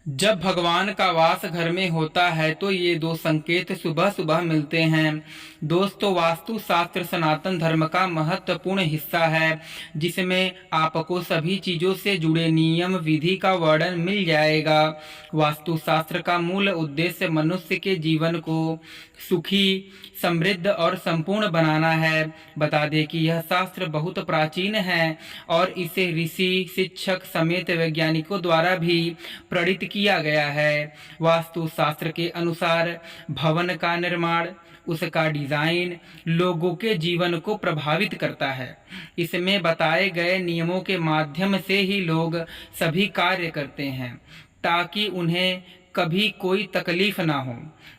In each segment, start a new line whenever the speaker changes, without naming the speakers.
जब भगवान का वास घर में होता है तो ये दो संकेत सुबह सुबह मिलते हैं। दोस्तों, वास्तु शास्त्र सनातन धर्म का महत्वपूर्ण हिस्सा है, जिसमें आपको सभी चीजों से जुड़े नियम विधि का वर्णन मिल जाएगा। वास्तु शास्त्र का मूल उद्देश्य मनुष्य के जीवन को सुखी, समृद्ध और संपूर्ण बनाना है। बता दें कि यह शास्त्र बहुत प्राचीन है और इसे ऋषि, शिक्षक समेत वैज्ञानिकों द्वारा भी प्रणीत किया गया है। वास्तु शास्त्र के अनुसार भवन का निर्माण, उसका डिजाइन लोगों के जीवन को प्रभावित करता है। इसमें बताए गए नियमों के माध्यम से ही लोग सभी कार्य करते हैं ताकि उन्हें कभी कोई तकलीफ ना हो।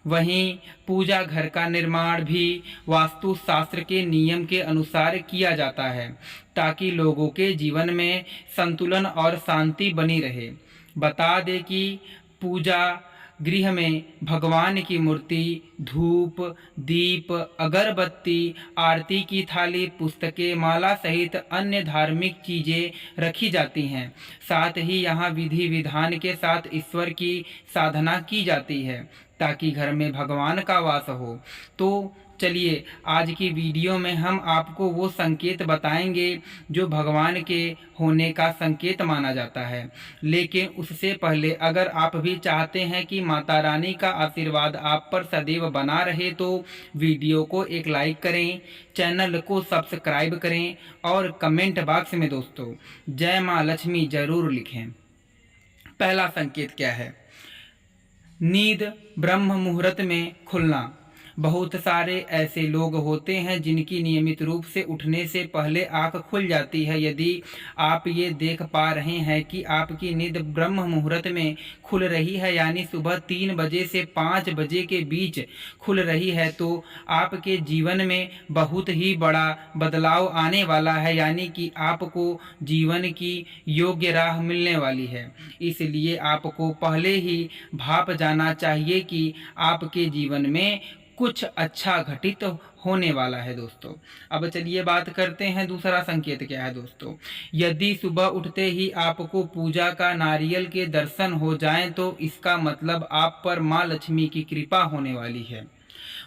वहीं पूजा घर का निर्माण भी वास्तु शास्त्र के नियम के अनुसार किया जाता है ताकि लोगों के जीवन में संतुलन और शांति बनी रहे। बता दें कि पूजा गृह में भगवान की मूर्ति, धूप, दीप, अगरबत्ती, आरती की थाली, पुस्तकें, माला सहित अन्य धार्मिक चीजें रखी जाती हैं। साथ ही यहाँ विधि विधान के साथ ईश्वर की साधना की जाती है ताकि घर में भगवान का वास हो। तो चलिए, आज की वीडियो में हम आपको वो संकेत बताएंगे जो भगवान के होने का संकेत माना जाता है। लेकिन उससे पहले अगर आप भी चाहते हैं कि माता रानी का आशीर्वाद आप पर सदैव बना रहे तो वीडियो को एक लाइक करें, चैनल को सब्सक्राइब करें और कमेंट बॉक्स में दोस्तों जय माँ लक्ष्मी जरूर लिखें। पहला संकेत क्या है? नींद ब्रह्म मुहूर्त में खुलना। बहुत सारे ऐसे लोग होते हैं जिनकी नियमित रूप से उठने से पहले आंख खुल जाती है। यदि आप ये देख पा रहे हैं कि आपकी नींद ब्रह्म मुहूर्त में खुल रही है, यानी सुबह 3 बजे से 5 बजे के बीच खुल रही है, तो आपके जीवन में बहुत ही बड़ा बदलाव आने वाला है, यानी कि आपको जीवन की योग्य राह मिलने वाली है। इसलिए आपको पहले ही भाप जाना चाहिए कि आपके जीवन में कुछ अच्छा घटित होने वाला है दोस्तों। अब चलिए बात करते हैं दूसरा संकेत क्या है दोस्तों। यदि सुबह उठते ही आपको पूजा का नारियल के दर्शन हो जाएं तो इसका मतलब आप पर माँ लक्ष्मी की कृपा होने वाली है।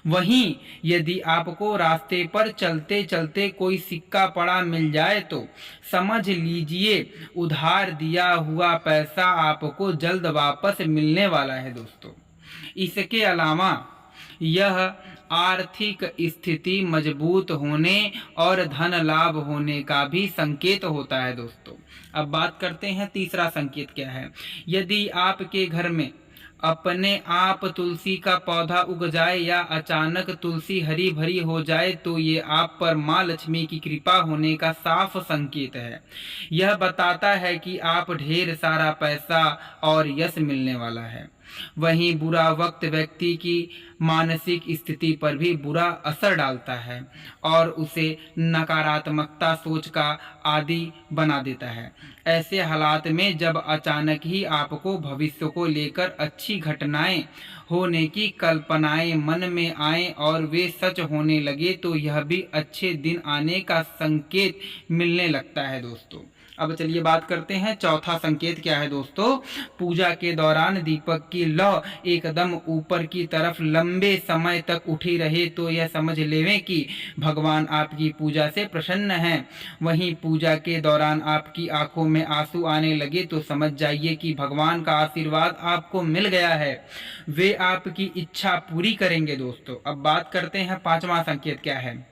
वहीं यदि आपको रास्ते पर चलते चलते कोई सिक्का पड़ा मिल जाए तो समझ लीजिए उधार दिया हुआ पैसा आपको जल्द वापस मिलने वाला है दोस्तों। इसके अलावा यह आर्थिक स्थिति मजबूत होने और धन लाभ होने का भी संकेत होता है दोस्तों। अब बात करते हैं तीसरा संकेत क्या है। यदि आपके घर में अपने आप तुलसी का पौधा उग जाए या अचानक तुलसी हरी भरी हो जाए तो ये आप पर माँ लक्ष्मी की कृपा होने का साफ संकेत है। यह बताता है कि आप ढेर सारा पैसा और यश मिलने वाला है। वहीं बुरा वक्त व्यक्ति की मानसिक स्थिति पर भी बुरा असर डालता है और उसे नकारात्मकता सोच का आदी बना देता है। ऐसे हालात में जब अचानक ही आपको भविष्य को लेकर अच्छी घटनाएं होने की कल्पनाएं मन में आए और वे सच होने लगे तो यह भी अच्छे दिन आने का संकेत मिलने लगता है दोस्तों। अब चलिए बात करते हैं चौथा संकेत क्या है दोस्तों। पूजा के दौरान दीपक की लौ एकदम ऊपर की तरफ लंबे समय तक उठी रहे तो यह समझ लेवें कि भगवान आपकी पूजा से प्रसन्न हैं। वहीं पूजा के दौरान आपकी आंखों में आंसू आने लगे तो समझ जाइए कि भगवान का आशीर्वाद आपको मिल गया है, वे आपकी इच्छा पूरी करेंगे दोस्तों। अब बात करते हैं पांचवा संकेत क्या है।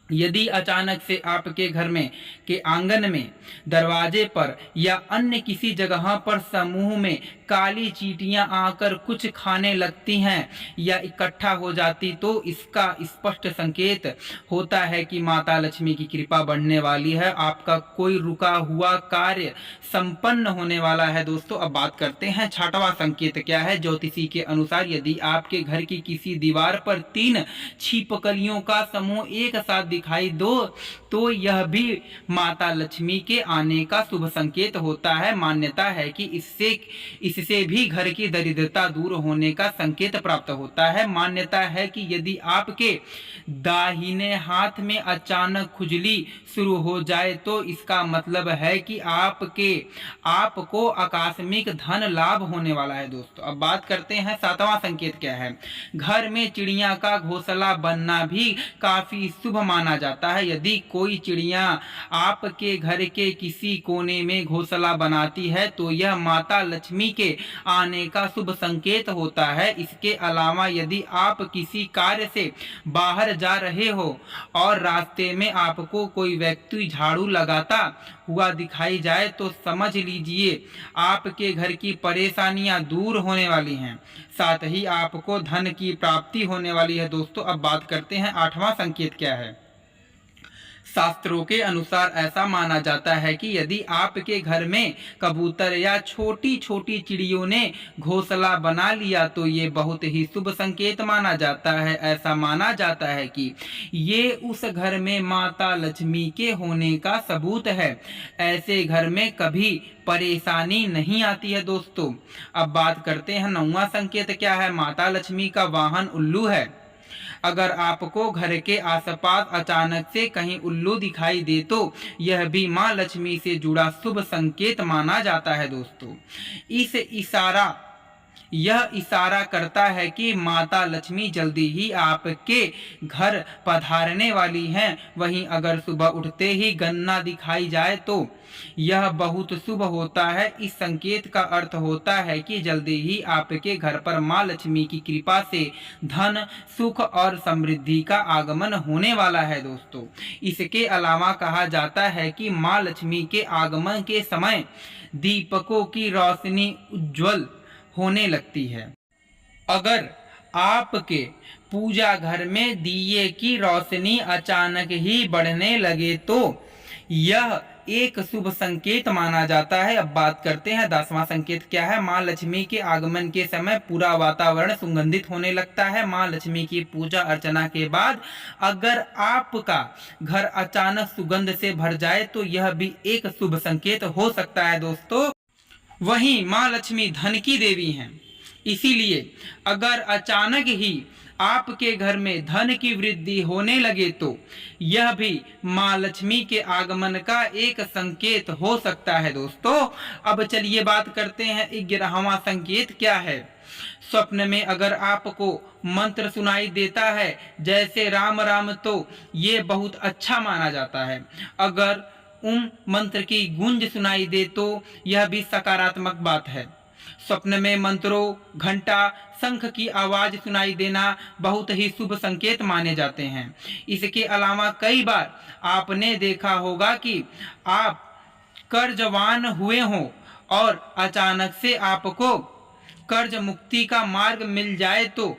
यदि अचानक से आपके घर में के आंगन में, दरवाजे पर या अन्य किसी जगह पर समूह में काली चींटियां आकर कुछ खाने लगती हैं या इकट्ठा हो जाती तो इसका स्पष्ट संकेत होता है कि माता लक्ष्मी की कृपा बढ़ने वाली है, आपका कोई रुका हुआ कार्य संपन्न होने वाला है दोस्तों। अब बात करते हैं छठवां संकेत क्या है। ज्योतिषी के अनुसार यदि आपके घर की किसी दीवार पर 3 छिपकलियों का समूह एक साथ दिखाई दो तो यह भी माता लक्ष्मी के आने का शुभ संकेत होता है। मान्यता है कि इससे भी घर की दरिद्रता दूर होने का संकेत प्राप्त होता है। मान्यता है कि यदि आपके दाहिने हाथ में अचानक खुजली शुरू हो जाए तो इसका मतलब है कि आपको आकस्मिक धन लाभ होने वाला है। दोस्तों अब बात करते हैं सातवां संकेत क्या है। घर में चिड़िया का घोंसला बनना भी काफी शुभ माना जाता है। यदि कोई चिड़िया आपके घर के किसी कोने में घोंसला बनाती है तो यह माता लक्ष्मी के आने का शुभ संकेत होता है। इसके अलावा यदि आप किसी कार्य से बाहर जा रहे हो और रास्ते में आपको कोई व्यक्ति झाड़ू लगाता हुआ दिखाई जाए तो समझ लीजिए आपके घर की परेशानियां दूर होने वाली हैं, साथ ही आपको धन की प्राप्ति होने वाली है। दोस्तों अब बात करते हैं आठवां संकेत क्या है। शास्त्रों के अनुसार ऐसा माना जाता है कि यदि आपके घर में कबूतर या छोटी छोटी चिड़ियों ने घोंसला बना लिया तो ये बहुत ही शुभ संकेत माना जाता है। ऐसा माना जाता है कि ये उस घर में माता लक्ष्मी के होने का सबूत है। ऐसे घर में कभी परेशानी नहीं आती है। दोस्तों अब बात करते हैं नौवां संकेत क्या है। माता लक्ष्मी का वाहन उल्लू है। अगर आपको घर के आसपास अचानक से कहीं उल्लू दिखाई दे तो यह भी मां लक्ष्मी से जुड़ा शुभ संकेत माना जाता है। दोस्तों यह इशारा करता है कि माता लक्ष्मी जल्दी ही आपके घर पधारने वाली हैं। वहीं अगर सुबह उठते ही गन्ना दिखाई जाए तो यह बहुत शुभ होता है। इस संकेत का अर्थ होता है कि जल्दी ही आपके घर पर मां लक्ष्मी की कृपा से धन, सुख और समृद्धि का आगमन होने वाला है। दोस्तों इसके अलावा कहा जाता है कि मां लक्ष्मी के आगमन के समय दीपकों की रोशनी उज्जवल होने लगती है। अगर आपके पूजा घर में दिए की रोशनी अचानक ही बढ़ने लगे तो यह एक शुभ संकेत माना जाता है। अब बात करते हैं 10वां संकेत क्या है। मां लक्ष्मी के आगमन के समय पूरा वातावरण सुगंधित होने लगता है। मां लक्ष्मी की पूजा अर्चना के बाद अगर आपका घर अचानक सुगंध से भर जाए तो यह भी एक शुभ संकेत हो सकता है। दोस्तों वहीं मां लक्ष्मी धन की देवी हैं, इसीलिए अगर अचानक ही आपके घर में धन की वृद्धि होने लगे तो यह भी मां लक्ष्मी के आगमन का एक संकेत हो सकता है। दोस्तों अब चलिए बात करते हैं 11वां संकेत क्या है। स्वप्न में अगर आपको मंत्र सुनाई देता है जैसे राम राम तो ये बहुत अच्छा माना जाता है। अगर मंत्र की गूंज सुनाई दे तो यह भी सकारात्मक बात है। स्वप्न में मंत्रों, घंटा, शंख की आवाज सुनाई देना बहुत ही शुभ संकेत माने जाते हैं। इसके अलावा कई बार आपने देखा होगा कि आप कर्जवान हुए हों और अचानक से आपको कर्ज मुक्ति का मार्ग मिल जाए तो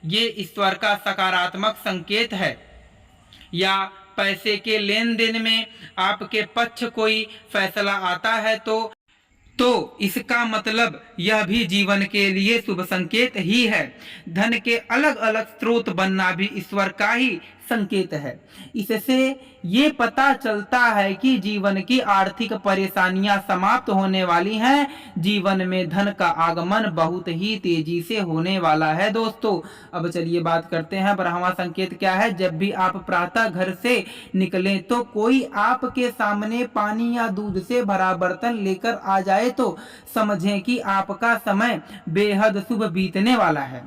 ये ईश्वर का सकारात्मक संकेत है। या पैसे के लेन देन में आपके पक्ष कोई फैसला आता है तो इसका मतलब यह भी जीवन के लिए शुभ संकेत ही है। धन के अलग अलग स्रोत बनना भी ईश्वर का ही संकेत है। इससे ये पता चलता है कि जीवन की आर्थिक परेशानियां समाप्त होने वाली हैं। जीवन में धन का आगमन बहुत ही तेजी से होने वाला है। दोस्तों अब चलिए बात करते हैं 12वां संकेत क्या है। जब भी आप प्रातः घर से निकलें तो कोई आपके सामने पानी या दूध से भरा बर्तन लेकर आ जाए तो समझें कि आपका समय बेहद शुभ बीतने वाला है।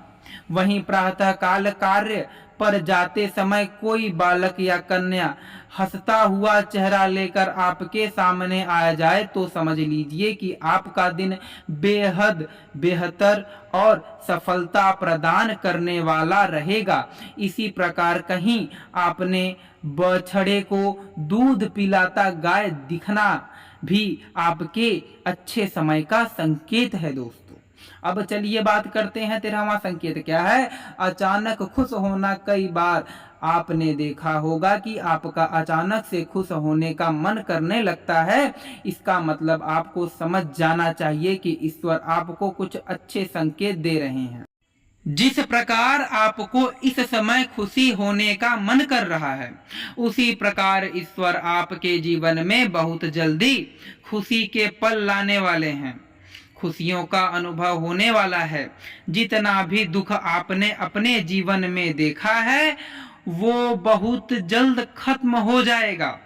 वहीं प्रातः काल कार्य पर जाते समय कोई बालक या कन्या हंसता हुआ चेहरा लेकर आपके सामने आ जाए तो समझ लीजिए कि आपका दिन बेहद बेहतर और सफलता प्रदान करने वाला रहेगा। इसी प्रकार कहीं आपने बछड़े को दूध पिलाता गाय दिखना भी आपके अच्छे समय का संकेत है। दोस्तों अब चलिए बात करते हैं 13वां संकेत क्या है। अचानक खुश होना। कई बार आपने देखा होगा कि आपका अचानक से खुश होने का मन करने लगता है। इसका मतलब आपको समझ जाना चाहिए कि ईश्वर आपको कुछ अच्छे संकेत दे रहे हैं। जिस प्रकार आपको इस समय खुशी होने का मन कर रहा है, उसी प्रकार ईश्वर आपके जीवन में बहुत जल्दी खुशी के पल लाने वाले हैं। खुशियों का अनुभव होने वाला है। जितना भी दुख आपने अपने जीवन में देखा है वो बहुत जल्द खत्म हो जाएगा।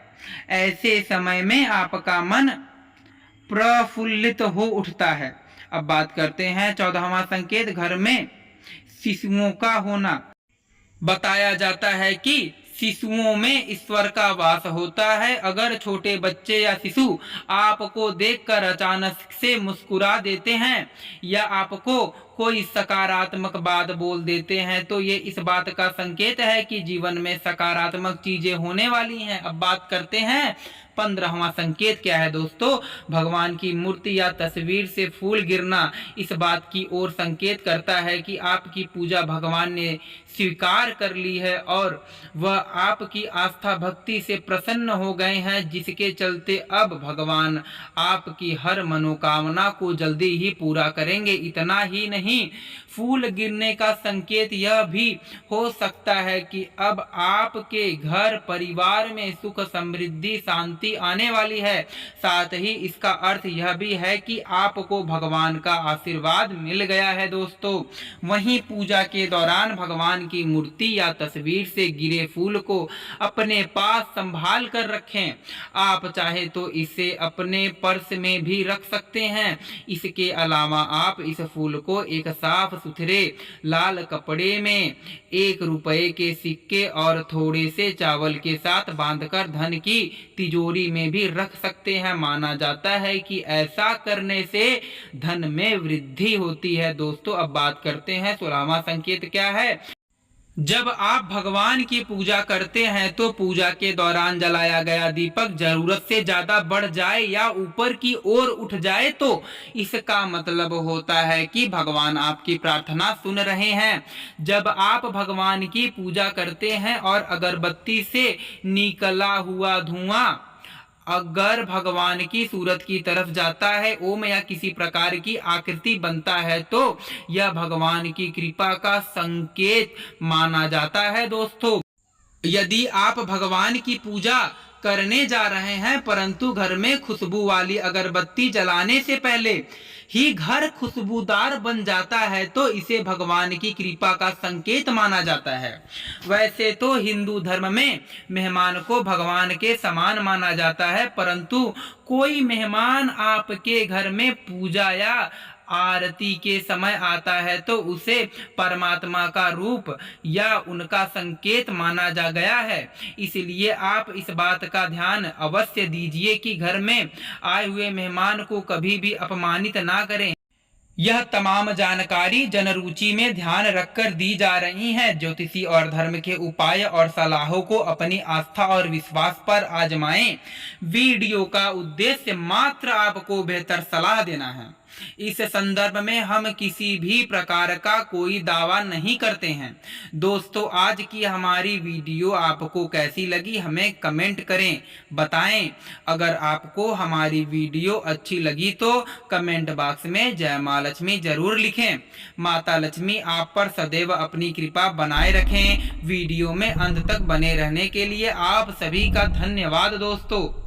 ऐसे समय में आपका मन प्रफुल्लित हो उठता है। अब बात करते हैं 14वां संकेत, घर में शिशुओं का होना। बताया जाता है कि शिशुओं में ईश्वर का वास होता है। अगर छोटे बच्चे या शिशु आपको देखकर अचानक से मुस्कुरा देते हैं या आपको कोई सकारात्मक बात बोल देते हैं तो ये इस बात का संकेत है कि जीवन में सकारात्मक चीजें होने वाली हैं। अब बात करते हैं 15वां संकेत क्या है दोस्तों। भगवान की मूर्ति या तस्वीर से फूल गिरना इस बात की ओर संकेत करता है कि आपकी पूजा भगवान ने स्वीकार कर ली है और वह आपकी आस्था भक्ति से प्रसन्न हो गए हैं, जिसके चलते अब भगवान आपकी हर मनोकामना को जल्दी ही पूरा करेंगे। इतना ही नहीं, फूल गिरने का संकेत यह भी हो सकता है कि अब आपके घर परिवार में सुख समृद्धि शांति आने वाली है। साथ ही इसका अर्थ यह भी है कि आपको भगवान का आशीर्वाद मिल गया है दोस्तों। वहीं पूजा के दौरान भगवान की मूर्ति या तस्वीर से गिरे फूल को अपने पास संभाल कर रखें। आप चाहे तो इसे अपने पर्स में भी रख सकते हैं। इसके अलावा आप इस फूल को एक साफ सुथरे लाल कपड़े में 1 रुपए के सिक्के और थोड़े से चावल के साथ बांधकर धन की तिजोरी में भी रख सकते हैं। माना जाता है कि ऐसा करने से धन में वृद्धि होती है दोस्तों। अब बात करते हैं 16वां संकेत क्या है। जब आप भगवान की पूजा करते हैं तो पूजा के दौरान जलाया गया दीपक जरूरत से ज्यादा बढ़ जाए या ऊपर की ओर उठ जाए तो इसका मतलब होता है कि भगवान आपकी प्रार्थना सुन रहे हैं। जब आप भगवान की पूजा करते हैं और अगरबत्ती से निकला हुआ धुआं अगर भगवान की सूरत की तरफ जाता है, ओम या किसी प्रकार की आकृति बनता है, तो यह भगवान की कृपा का संकेत माना जाता है दोस्तों। यदि आप भगवान की पूजा करने जा रहे हैं परंतु घर में खुशबू वाली अगरबत्ती जलाने से पहले ही घर खुशबूदार बन जाता है तो इसे भगवान की कृपा का संकेत माना जाता है। वैसे तो हिंदू धर्म में मेहमान को भगवान के समान माना जाता है, परंतु कोई मेहमान आपके घर में पूजा या आरती के समय आता है तो उसे परमात्मा का रूप या उनका संकेत माना जा गया है। इसलिए आप इस बात का ध्यान अवश्य दीजिए कि घर में आए हुए मेहमान को कभी भी अपमानित ना करें। यह तमाम जानकारी जनरुचि में ध्यान रखकर दी जा रही है। ज्योतिषी और धर्म के उपाय और सलाहों को अपनी आस्था और विश्वास पर आजमाएं। वीडियो का उद्देश्य मात्र आपको बेहतर सलाह देना है। इस संदर्भ में हम किसी भी प्रकार का कोई दावा नहीं करते हैं। दोस्तों, आज की हमारी वीडियो आपको कैसी लगी हमें कमेंट करें, बताएं। अगर आपको हमारी वीडियो अच्छी लगी तो कमेंट बॉक्स में जय मां लक्ष्मी जरूर लिखें। माता लक्ष्मी आप पर सदैव अपनी कृपा बनाए रखें। वीडियो में अंत तक बने रहने के लिए आप सभी का धन्यवाद दोस्तों।